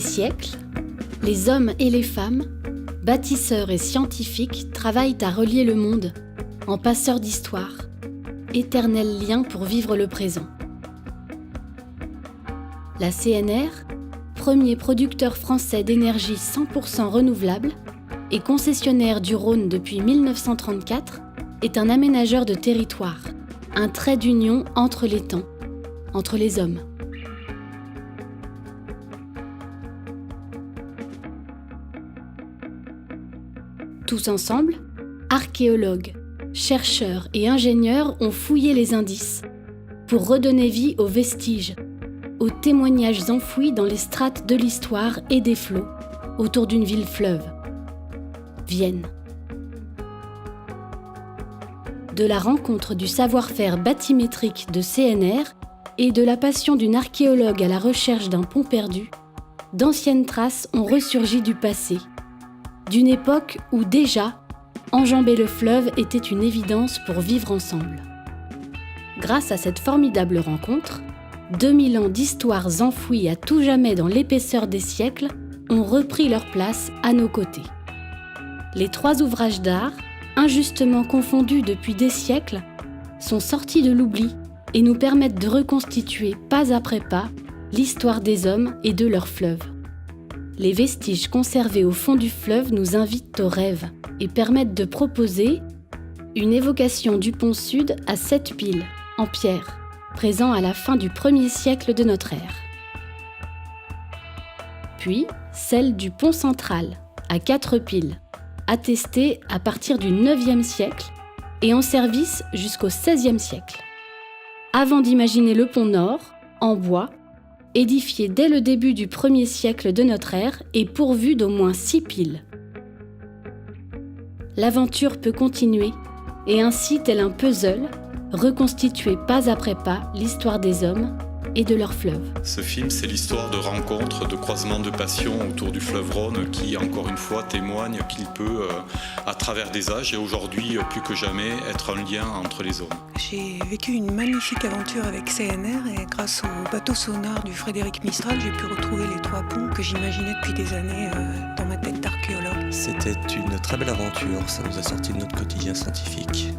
des siècles, les hommes et les femmes, bâtisseurs et scientifiques, travaillent à relier le monde en passeurs d'histoire, éternel lien pour vivre le présent. La CNR, premier producteur français d'énergie 100% renouvelable et concessionnaire du Rhône depuis 1934, est un aménageur de territoire, un trait d'union entre les temps, entre les hommes. Tous ensemble, archéologues, chercheurs et ingénieurs ont fouillé les indices pour redonner vie aux vestiges, aux témoignages enfouis dans les strates de l'histoire et des flots autour d'une ville-fleuve, Vienne. De la rencontre du savoir-faire bathymétrique de CNR et de la passion d'une archéologue à la recherche d'un pont perdu, d'anciennes traces ont ressurgi du passé, d'une époque où déjà, enjamber le fleuve était une évidence pour vivre ensemble. Grâce à cette formidable rencontre, 2000 ans d'histoires enfouies à tout jamais dans l'épaisseur des siècles ont repris leur place à nos côtés. Les 3 ouvrages d'art, injustement confondus depuis des siècles, sont sortis de l'oubli et nous permettent de reconstituer pas après pas l'histoire des hommes et de leur fleuve. Les vestiges conservés au fond du fleuve nous invitent au rêve et permettent de proposer une évocation du pont sud à 7 piles, en pierre, présent à la fin du 1er siècle de notre ère. Puis, celle du pont central, à 4 piles, attestée à partir du 9e siècle et en service jusqu'au 16e siècle. Avant d'imaginer le pont nord, en bois, édifié dès le début du 1er siècle de notre ère et pourvu d'au moins 6 piles. L'aventure peut continuer et ainsi, tel un puzzle, reconstituer pas après pas l'histoire des hommes et de leur fleuve. Ce film, c'est l'histoire de rencontres, de croisements de passions autour du fleuve Rhône qui, encore une fois, témoigne qu'il peut, à travers des âges et aujourd'hui plus que jamais, être un lien entre les hommes. J'ai vécu une magnifique aventure avec CNR et grâce au bateau sonar du Frédéric Mistral, j'ai pu retrouver les 3 ponts que j'imaginais depuis des années dans ma tête d'archéologue. C'était une très belle aventure, ça nous a sorti de notre quotidien scientifique.